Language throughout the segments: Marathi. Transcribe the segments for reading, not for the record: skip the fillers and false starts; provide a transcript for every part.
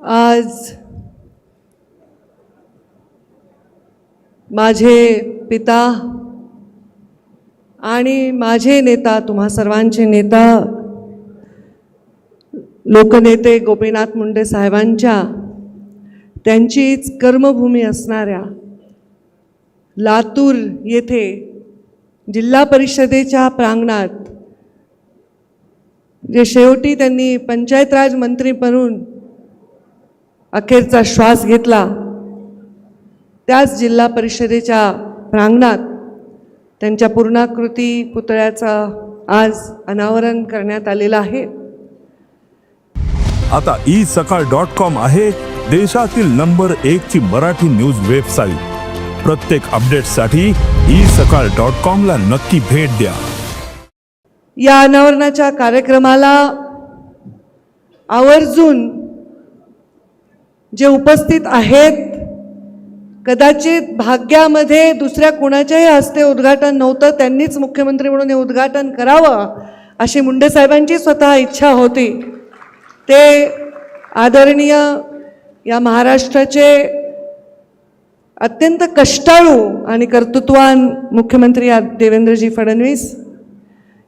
आज माझे पिता आणि माझे नेता, तुम्हा सर्वांचे नेता, लोकनेते गोपीनाथ मुंडे साहेबांच्या त्यांचीच कर्मभूमी असणाऱ्या लातूर येथे जिल्हा परिषदेच्या प्रांगणात जे शेवटी त्यांनी पंचायत राज मंत्री बनून अखेरचा श्वास घेतला, त्याच जिल्हा परिषदेच्या प्रांगणात त्यांच्या पूर्णाकृती पुतळ्याचं आज अनावरण करण्यात आलेलं आहे। आता isakal.com आहे देशातील नंबर 1 ची मराठी न्यूज वेबसाईट। प्रत्येक अपडेटसाठी isakal.com ला नक्की भेट द्या। या अनावरणाच्या कार्यक्रमाला आवर्जून जे उपस्थित आहेत, कदाचित भाग्यामध्ये दुसऱ्या कोणाच्याही हस्ते उद्घाटन नव्हतं, त्यांनीच मुख्यमंत्री म्हणून हे उद्घाटन करावं अशी मुंडे साहेबांची स्वतः इच्छा होती। ते आदरणीय या महाराष्ट्राचे अत्यंत कष्टाळू आणि कर्तृत्ववान मुख्यमंत्री देवेंद्रजी फडणवीस,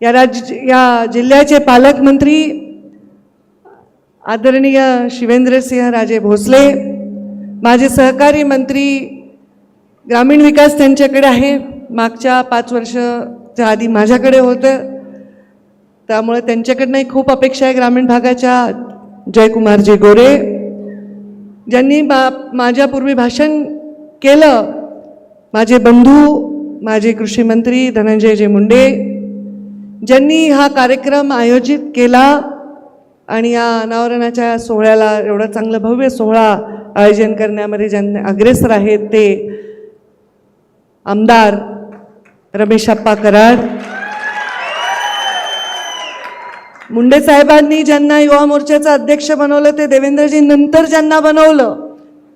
या जिल्ह्याचे पालकमंत्री आदरणीय शिवेंद्रसिंह राजे भोसले, माझे सहकारी मंत्री ग्रामीण विकास त्यांच्याकडे आहे, मागच्या 5 वर्षाच्या आधी माझ्याकडे होतं, त्यामुळे त्यांच्याकडनंही खूप अपेक्षा आहे ग्रामीण भागाच्या। जयकुमारजी गोरे ज्यांनी माझ्यापूर्वी भाषण केलं, माझे बंधू माझे कृषी मंत्री धनंजयजी मुंडे ज्यांनी हा कार्यक्रम आयोजित केला आणि या अनावरणाच्या सोहळ्याला एवढा चांगलं भव्य सोहळा आयोजन करण्यामध्ये ज्यांनी अग्रेसर आहेत ते आमदार रमेशप्पा कराड, मुंडे साहेबांनी ज्यांना युवा मोर्चाचा अध्यक्ष बनवलं ते देवेंद्रजी नंतर ज्यांना बनवलं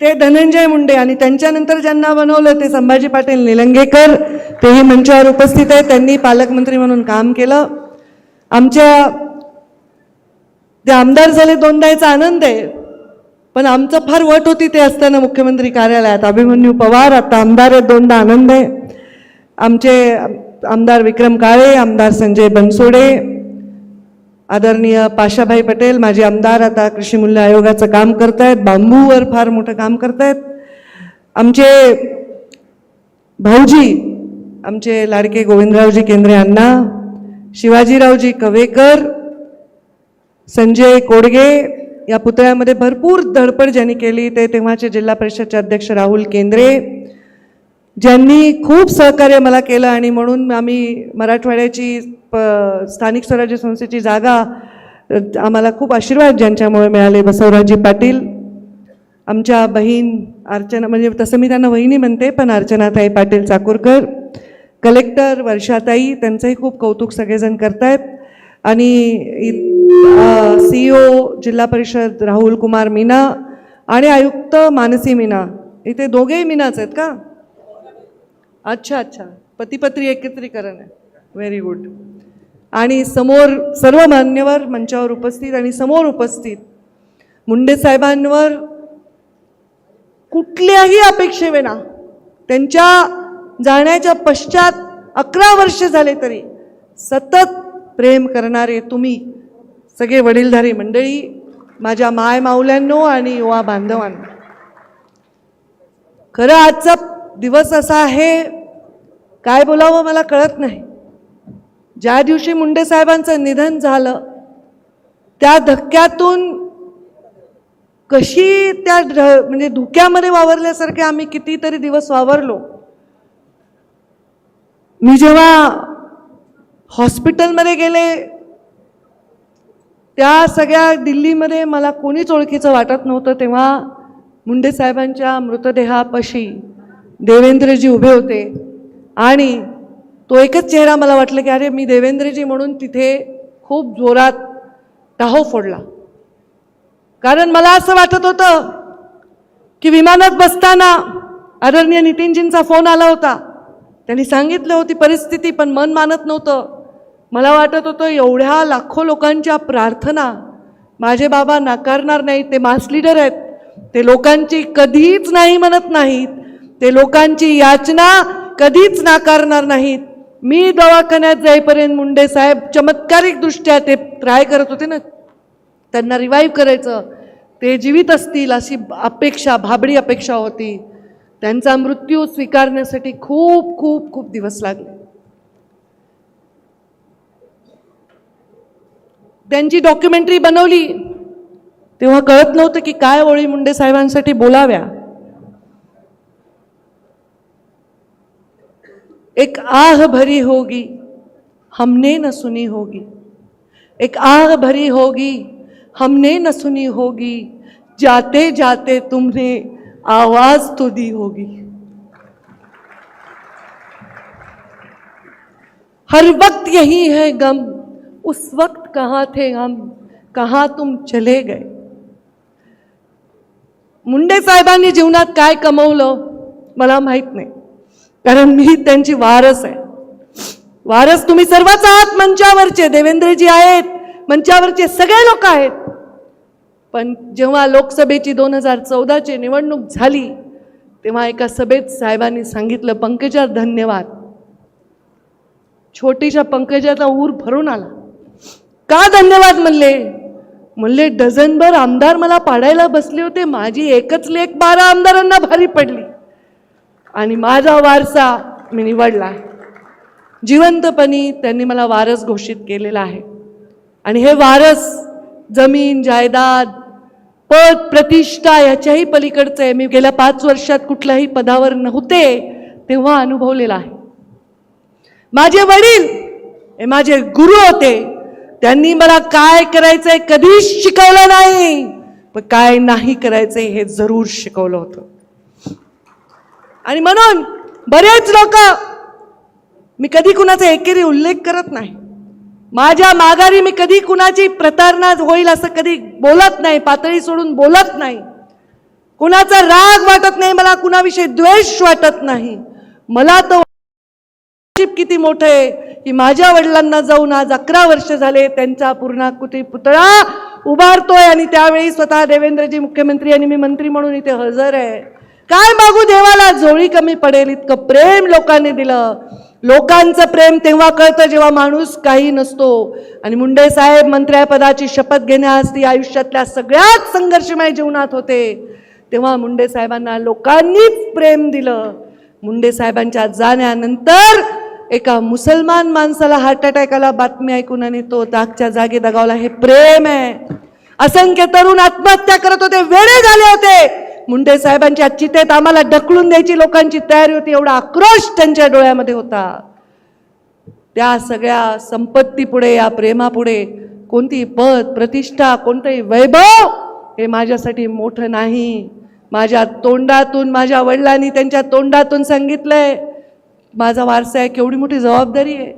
ते धनंजय मुंडे, आणि त्यांच्यानंतर ज्यांना बनवलं ते संभाजी पाटील निलंगेकर, तेही मंचावर उपस्थित आहेत, त्यांनी पालकमंत्री म्हणून काम केलं। आमच्या ते आमदार झाले 2दा याचा आनंद आहे, पण आमचं फार वट होती ते असताना मुख्यमंत्री कार्यालयात। अभिमन्यू पवार आता आमदार आहेत, 2दा आनंद आहे। आमचे आमदार विक्रम काळे, आमदार संजय बनसोडे, आदरणीय पाशाभाई पटेल माझे आमदार आता कृषी मूल्य आयोगाचं काम करतायत, बांबूवर फार मोठं काम करतायत। आमचे भाऊजी, आमचे लाडके गोविंदरावजी केंद्रे अण्णा, शिवाजीरावजी कवेकर, संजय कोडगे, या पुतळ्यामध्ये भरपूर धडपड ज्यांनी केली ते तेव्हाचे जिल्हा परिषदचे अध्यक्ष राहुल केंद्रे, ज्यांनी खूप सहकार्य मला केलं, आणि म्हणून आम्ही मराठवाड्याची स्थानिक स्वराज्य संस्थेची जागा आम्हाला खूप आशीर्वाद ज्यांच्यामुळे मिळाले, बसवराजी पाटील, आमच्या बहीण अर्चना, म्हणजे तसं मी त्यांना वहिनी म्हणते पण अर्चनाताई पाटील चाकूरकर, कलेक्टर वर्षाताई, त्यांचंही खूप कौतुक सगळेजण करतायत, आणि CEO जिल्हा परिषद राहुल कुमार मीना आणि आयुक्त मानसी मीना, इथे दोघेही मीनाच आहेत का? अच्छा, पती पत्नी एकत्रीकरण आहे, व्हेरी गुड। आणि समोर सर्व मान्यवर मंचावर उपस्थित आणि समोर उपस्थित मुंडे साहेबांवर कुठल्याही अपेक्षेविना त्यांच्या जाण्याच्या पश्चात 11 वर्ष झाले तरी सतत प्रेम करणारे तुम्ही सगळे वडीलधारी मंडळी, माझ्या माय माऊल्यांनो आणि युवा बांधवांनो, खरं आजचा दिवस असा आहे, काय बोलावं मला कळत नाही। ज्या दिवशी मुंडे साहेबांचं निधन झालं त्या धक्क्यातून कशी त्या म्हणजे धुक्यामध्ये वावरल्यासारखे आम्ही कितीतरी दिवस वावरलो। मी जेव्हा हॉस्पिटलमध्ये गेले त्या सगळ्या दिल्लीमध्ये मला कोणीच ओळखीचं वाटत नव्हतं, तेव्हा मुंडे साहेबांच्या मृतदेहापाशी देवेंद्रजी उभे होते आणि तो एकच चेहरा मला वाटलं की अरे मी देवेंद्रजी म्हणून तिथे खूप जोरात टाहो फोडला। कारण मला असं वाटत होतं की विमानात बसताना आदरणीय नितीनजींचा फोन आला होता, त्यांनी सांगितलं होती परिस्थिती, पण मन मानत नव्हतं। मला वाटत होतं एवढ्या लाखो लोकांच्या प्रार्थना माझे बाबा नाकारणार नाहीत, ते मास लीडर आहेत, ते लोकांची कधीच नाही म्हणत नाहीत, ते लोकांची याचना कधीच नाकारणार नाहीत. मी दवाखान्यात जाईपर्यंत मुंडे साहेब चमत्कारिक दृष्ट्या ते ट्राय करत होते ना, त्यांना रिवाईव्ह करायचं, ते जीवित असतील अशी अपेक्षा, भाबडी अपेक्षा होती. त्यांचा मृत्यू स्वीकारण्यासाठी खूप खूप खूप दिवस लागले. त्यांची डॉक्युमेंटरी बनवली तेव्हा कळत नव्हतं की काय ओळी मुंडे साहेबांसाठी बोलाव्या. एक आह भरी होगी हमने न सुनी होगी, एक आह भरी होगी हमने न सुनी होगी, जाते जाते तुमने आवाज तो दी होगी. हर वक्त यही है गम, उस वक्त कहाँ थे हम, कहाँ तुम चले गए. मुंडे साहेबांनी जीवनात काय कमवलं मला माहित नाही, कारण मी त्यांची वारस आहे. वारस तुम्ही सर्वच आहात. मंचावरचे देवेंद्रजी आहेत, मंचावरचे सगळे लोक आहेत. पण जेव्हा लोकसभेची 2014ची निवडणूक झाली तेव्हा एका सभेत साहेबांनी सांगितलं, पंकजा धन्यवाद. छोटीशा पंकजाचा ऊर भरून आला. का धन्यवाद म्हणले डझनभर आमदार मला पाडायला बसले होते, माझी एकच लेक 12 आमदारांना भारी पडली आणि माझा वारसा मी निवडला. जिवंतपणी त्यांनी मला वारस घोषित केलेला आहे. आणि हे वारस जमीन जायदाद पद प्रतिष्ठा याच्याही पलीकडचं आहे. मी गेल्या 5 वर्षात कुठल्याही पदावर नव्हते तेव्हा अनुभवलेला आहे. माझे वडील हे माझे गुरु होते. त्यांनी मला काय करायचंय कधीच शिकवलं नाही, पण काय नाही करायचंय हे जरूर शिकवलं होतं. आणि म्हणून बरेच लोक, मी कधी कुणाचा एकेरी उल्लेख करत नाही, माझ्या माघारी मी कधी कुणाची प्रतारणा होईल असं कधी बोलत नाही, पातळी सोडून बोलत नाही, कुणाचा राग वाटत नाही, मला कुणाविषयी द्वेष वाटत नाही. मला तर किती मोठं आहे की माझ्या वडिलांना जाऊन आज 11 वर्ष झाले त्यांचा पूर्णाकृती पुतळा उभारतोय आणि त्यावेळी स्वतः देवेंद्रजी मुख्यमंत्री आणि मी मंत्री म्हणून इथे हजर आहे. काय मागू देवाला, जोळी कमी पडेल इतकं प्रेम लोकांनी दिलं. लोकांचं प्रेम तेव्हा कळतं जेव्हा माणूस काही नसतो. आणि मुंडे साहेब मंत्रिपदाची शपथ घेण्यास ती आयुष्यातल्या सगळ्यात संघर्षमय जीवनात होते, तेव्हा मुंडे साहेबांना लोकांनीच प्रेम दिलं. मुंडे साहेबांच्या जाण्यानंतर एका मुसलमान माणसाला हार्ट अटॅक आला बातमी ऐकून आणि तो जागच्या जागी दगावला. हे प्रेम आहे. असंख्य तरुण आत्महत्या करत होते, वेडे झाले होते. मुंडे साहेबांच्या चितेत आम्हाला ढकलून द्यायची लोकांची तयारी होती. एवढा आक्रोश त्यांच्या डोळ्यामध्ये होता. त्या सगळ्या संपत्तीपुढे, या प्रेमापुढे कोणती पद प्रतिष्ठा, कोणतंही वैभव हे माझ्यासाठी मोठं नाही. माझ्या तोंडातून, माझ्या वडिलांनी त्यांच्या तोंडातून सांगितलंय, माझा वारसा आहे, केवढी मोठी जबाबदारी आहे.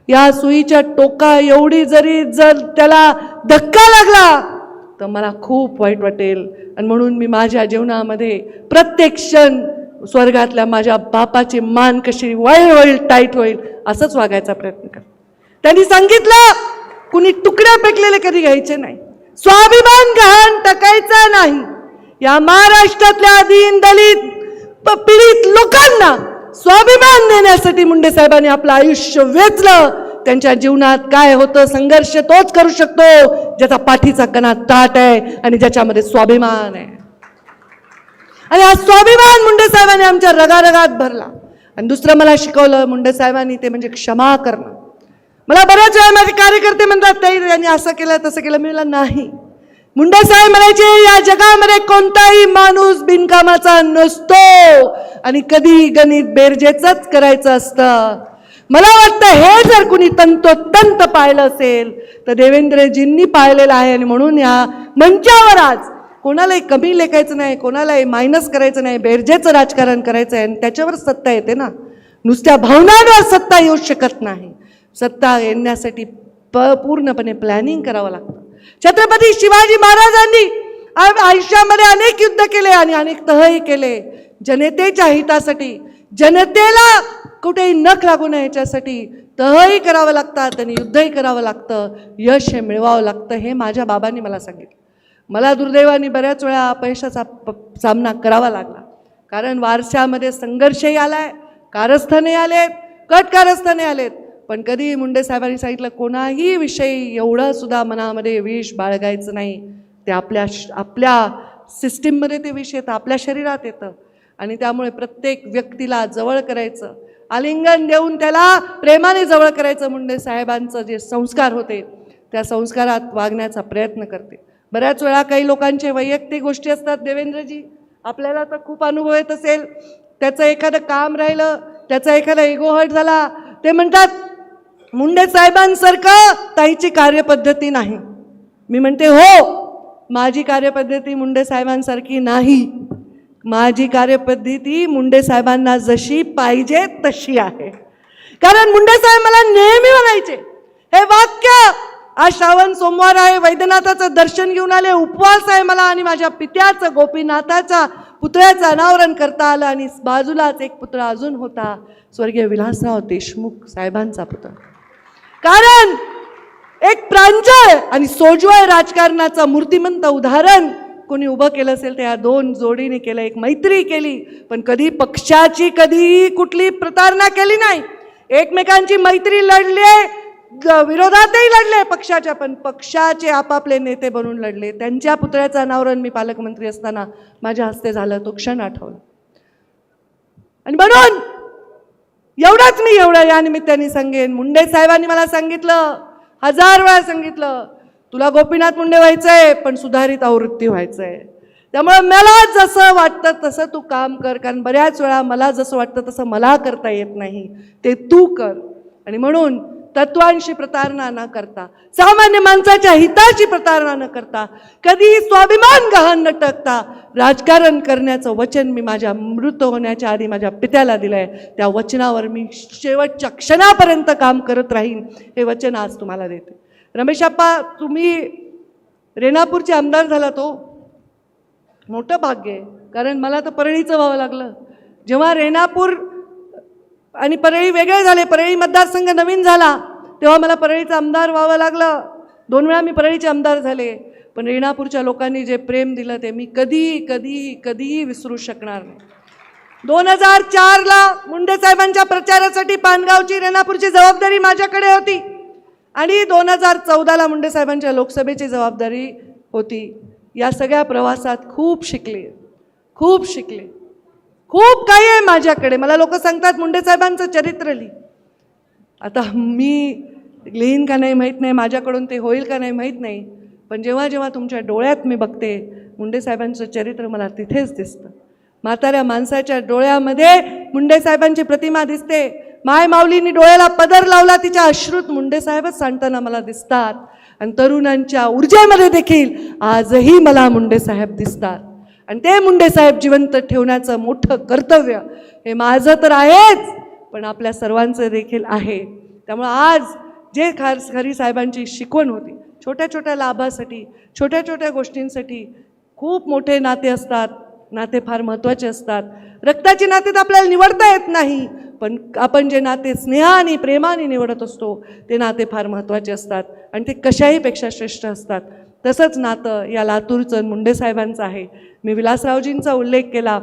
या सुईच्या टोका एवढी जर त्याला धक्का लागला तर मला खूप वाईट वाटेल. आणि म्हणून मी माझ्या जीवनामध्ये प्रत्येक क्षण स्वर्गातल्या माझ्या बापाची मान कशी होईल टाईट होईल असंच वागायचा प्रयत्न कर. त्यांनी सांगितलं, कुणी तुकडे फेकलेले कधी घ्यायचे नाही, स्वाभिमान गहाण टाकायचा नाही. या महाराष्ट्रातल्या दीन दलित पीडित लोकांना स्वाभिमान देण्यासाठी मुंडे साहेबांनी आपलं आयुष्य वेचलं. त्यांच्या जीवनात काय होतं, संघर्ष तोच करू शकतो ज्याचा पाठीचा कणा ताट आहे आणि ज्याच्यामध्ये स्वाभिमान आहे. आणि हा स्वाभिमान मुंडे साहेबांनी आमच्या रगारगात भरला. आणि दुसरं मला शिकवलं मुंडे साहेबांनी ते म्हणजे क्षमा करणं. मला बऱ्याच वेळा माझे कार्यकर्ते म्हणतात ताई यांनी असं केलं तसं केलं. मी म्हणलं नाही. मुंडे साहेब म्हणायचे, या जगामध्ये कोणताही माणूस बिनकामाचा नसतो आणि कधी गणित बेरजेचंच करायचं असतं. मला वाटतं हे जर कुणी तंतोतंत पाहिलं असेल तर देवेंद्रजींनी पाहिलेलं आहे. आणि म्हणून या मंचावर आज कोणालाही कमी लेखायचं नाही, कोणालाही मायनस करायचं नाही, बेरजेचं राजकारण करायचं आहे. आणि त्याच्यावर सत्ता येते ना, नुसत्या भावनांवर सत्ता येऊ शकत नाही. सत्ता येण्यासाठी पूर्णपणे प्लॅनिंग करावं लागतं. छत्रपती शिवाजी महाराजांनी आयुष्यामध्ये अनेक युद्ध केले आणि अनेक तहही केले जनतेच्या हितासाठी. जनतेला कुठेही नख लागू नये याच्यासाठी तहही करावं लागतात आणि युद्धही करावं लागतं, यश हे मिळवावं लागतं. हे माझ्या बाबांनी मला सांगितलं. मला दुर्दैवाने बऱ्याच वेळा अपयशाचा सामना करावा लागला, कारण वारशामध्ये संघर्षही आलाय, कारस्थाने आलेत, कट कारस्थाने आलेत, पण कधी मुंडे साहेबांनी सांगितलं कोणाही विषयी एवढं सुद्धा मनामध्ये विष बाळगायचं नाही. ते आपल्या सिस्टीममध्ये ते विष येतं, आपल्या शरीरात येतं, आणि त्यामुळे प्रत्येक व्यक्तीला जवळ करायचं, आलिंगन देऊन त्याला प्रेमाने जवळ करायचं. मुंडे साहेबांचं जे संस्कार होते त्या संस्कारात वागण्याचा प्रयत्न करते. बऱ्याच वेळा काही लोकांचे वैयक्तिक गोष्टी असतात देवेंद्रजी, आपल्याला तर खूप अनुभव येत असेल. त्याचं एखादं काम राहिलं, त्याचा एखादा इगो हर्ट झाला, ते म्हणतात मुंडे साहेबांसारखं ताईची कार्यपद्धती नाही. मी म्हणते हो, माझी कार्यपद्धती मुंडे साहेबांसारखी नाही. माझी कार्यपद्धती मुंडे साहेबांना जशी पाहिजे तशी आहे. कारण मुंडे साहेब मला नेहमी म्हणायचे हे वाक्य, आज श्रावण सोमवार आहे, वैद्यनाथाचं दर्शन घेऊन आले, उपवास आहे मला, आणि माझ्या पित्याचं गोपीनाथाच्या पुतळ्याचं अनावरण करता आलं, आणि बाजूलाच एक पुतळा अजून होता, स्वर्गीय विलासराव देशमुख साहेबांचा पुतळा. कारण एक प्रांजळ आणि सोज्वळ राजकारणाचं मूर्तिमंत उदाहरण कोणी उभं केलं असेल तर या दोन जोडीने केलं. एक मैत्री केली, पण कधी पक्षाची कधी कुठली प्रतारणा केली नाही. एकमेकांची मैत्री लढले, विरोधातही लढले पक्षाच्या, पण पक्षाचे आपापले नेते बनून लढले. त्यांच्या पुतळ्याचं अनावरण मी पालकमंत्री असताना माझ्या हस्ते झालं, तो क्षण आठवला. आणि म्हणून एवढं या निमित्ताने सांगेन, मुंडे साहेबांनी मला सांगितलं, 1000 वेळा सांगितलं, तुला गोपीनाथ मुंडे व्हायचंय पण सुधारित आवृत्ती व्हायचंय. त्यामुळे मला जसं वाटतं तसं तू काम कर, कारण बऱ्याच वेळा मला जसं वाटतं तसं मला करता येत नाही, ते तू कर. आणि म्हणून तत्वांशी प्रतारणा न करता, सामान्य माणसाच्या हिताची प्रतारणा न करता, कधी स्वाभिमान गहाण न टाकता राजकारण करण्याचं वचन मी माझ्या मृत होण्याच्या आधी माझ्या पित्याला दिलंय. त्या वचनावर मी शेवटच्या क्षणापर्यंत काम करत राहीन, हे वचन आज तुम्हाला देते. रमेश आप्पा, तुम्ही रेणापूरचे आमदार झाला, तो मोठं भाग्य आहे. कारण मला तर परळीचं व्हावं लागलं. जेव्हा रेणापूर आणि परळी वेगळे झाले, परळी मतदारसंघ नवीन झाला, तेव्हा मला परळीचं आमदार व्हावं लागलं. 2 वेळा मी परळीचे आमदार झाले, पण रेणापूरच्या लोकांनी जे प्रेम दिलं ते मी कधीही विसरू शकणार नाही. 2004ला मुंडे साहेबांच्या प्रचारासाठी पानगावची रेणापूरची जबाबदारी माझ्याकडे होती, आणि 2014ला मुंडे साहेबांच्या लोकसभेची जबाबदारी होती. या सगळ्या प्रवासात खूप शिकले, खूप काही आहे माझ्याकडे. मला लोक सांगतात मुंडे साहेबांचं चरित्र लिही. आता मी लिहीन का नाही माहीत नाही, माझ्याकडून ते होईल का नाही माहीत नाही, पण जेव्हा जेव्हा तुमच्या डोळ्यात मी बघते मुंडे साहेबांचं चरित्र मला तिथेच दिसतं. म्हाताऱ्या माणसाच्या डोळ्यामध्ये मुंडे साहेबांची प्रतिमा दिसते. माय माऊलींनी डोळ्याला पदर लावला, तिच्या अश्रूत मुंडे साहेबच सांडताना मला दिसतात. आणि तरुणांच्या ऊर्जेमध्ये देखील आजही मला मुंडे साहेब दिसतात. आणि ते मुंडे साहेब जिवंत ठेवण्याचं मोठं कर्तव्य हे माझं तर आहेच, पण आपल्या सर्वांचं देखील आहे. त्यामुळे आज जे खरी साहेबांची शिकवण होती, छोट्या छोट्या लाभासाठी, छोट्या छोट्या गोष्टींसाठी खूप मोठे नाते असतात. नाते फार महत्त्वाचे असतात. रक्ताची नाते तर आपल्याला निवडता येत नाही, पण आपण जे नाते स्नेहाने प्रेमाने निवडत असतो ते नाते फार महत्त्वाचे असतात, आणि ते कशाही पेक्षा श्रेष्ठ असतात. तसंच नातं या लातूरचं मुंडे साहेबांचं आहे. मी विलासरावजींचा उल्लेख केला,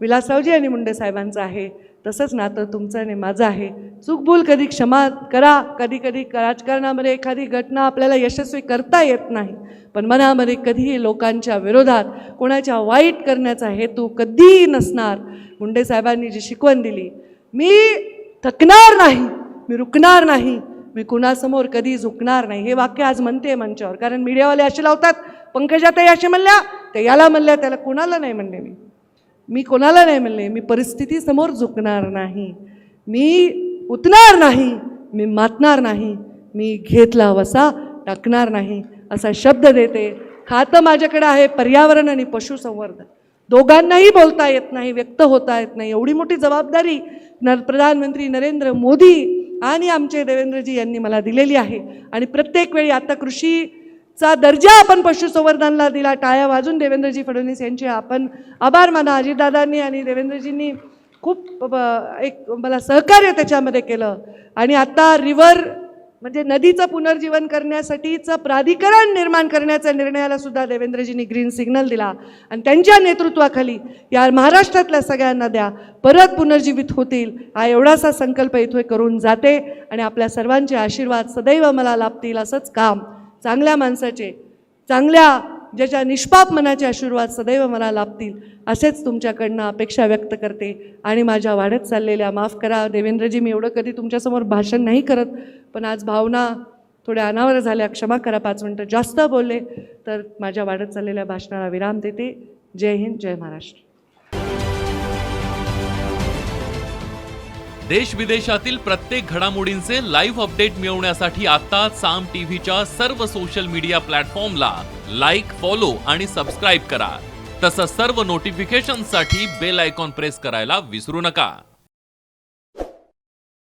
विलासरावजी आणि मुंडे साहेबांचं आहे. तसंच नातं तुमचं आणि माझं आहे. चूकभूल कधी क्षमा करा. कधी राजकारणामध्ये एखादी घटना आपल्याला यशस्वी करता येत नाही, पण मनामध्ये कधीही लोकांच्या विरोधात कोणाच्या वाईट करण्याचा हेतू कधीही नसणार. मुंडे साहेबांनी जी शिकवण दिली, मी थकणार नाही, मी रुकणार नाही, मी कुणासमोर कधी झुकणार नाही, हे वाक्य आज म्हणते मंचावर. कारण मीडियावाले असे लावतात, पंकजाताई असे म्हणल्या, ते याला म्हणल्या, त्याला कोणाला नाही म्हणले. मी कोणाला नाही म्हणले, मी परिस्थितीसमोर झुकणार नाही, मी उतणार नाही, मी मातणार नाही, मी घेतला वसा टाकणार नाही, असा शब्द देते. खातं माझ्याकडे आहे पर्यावरण आणि पशुसंवर्धन, दोघांनाही बोलता येत नाही, व्यक्त होता येत नाही. एवढी मोठी जबाबदारी प्रधानमंत्री नरेंद्र मोदी आणि आमचे देवेंद्रजी यांनी मला दिलेली आहे. आणि प्रत्येक वेळी आता कृषीचा दर्जा आपण पशुसंवर्धनाला दिला, टाळ्या वाजून देवेंद्रजी फडणवीस यांचे आपण आभार माना. अजितदादांनी आणि देवेंद्रजींनी खूप एक मला सहकार्य त्याच्यामध्ये केलं. आणि आता रिव्हर म्हणजे नदीचं पुनर्जीवन करण्यासाठीचं प्राधिकरण निर्माण करण्याच्या निर्णयाला सुद्धा देवेंद्रजींनी ग्रीन सिग्नल दिला आणि त्यांच्या नेतृत्वाखाली या महाराष्ट्रातल्या सगळ्या नद्या परत पुनर्जीवित होतील हा एवढासा संकल्प इथे करून जाते आणि आपल्या सर्वांचे आशीर्वाद सदैव मला लाभतील असंच काम चांगल्या माणसाचे चांगल्या ज्याच्या निष्पाप मनाचे आशीर्वाद सदैव मला लाभतील असेच तुमच्याकडनं अपेक्षा व्यक्त करते आणि माझ्या वाढत चाललेल्या माफ करा देवेंद्रजी मी एवढं कधी तुमच्यासमोर भाषण नाही करत पण आज भावना थोड्या अनावर झाल्या क्षमा करा 5 मिनटं जास्त बोलले तर माझ्या वाढत चाललेल्या भाषणाला विराम देते जय हिंद जय महाराष्ट्र देश विदेशातील प्रत्येक घडामोडींचे लाईव्ह अपडेट मिळवण्यासाठी आता साम टीव्हीच्या सर्व सोशल मीडिया प्लॅटफॉर्मला लाईक, फॉलो आणि सबस्क्राईब करा. तसंच सर्व नोटिफिकेशनसाठी बेल आयकॉन प्रेस करायला विसरू नका.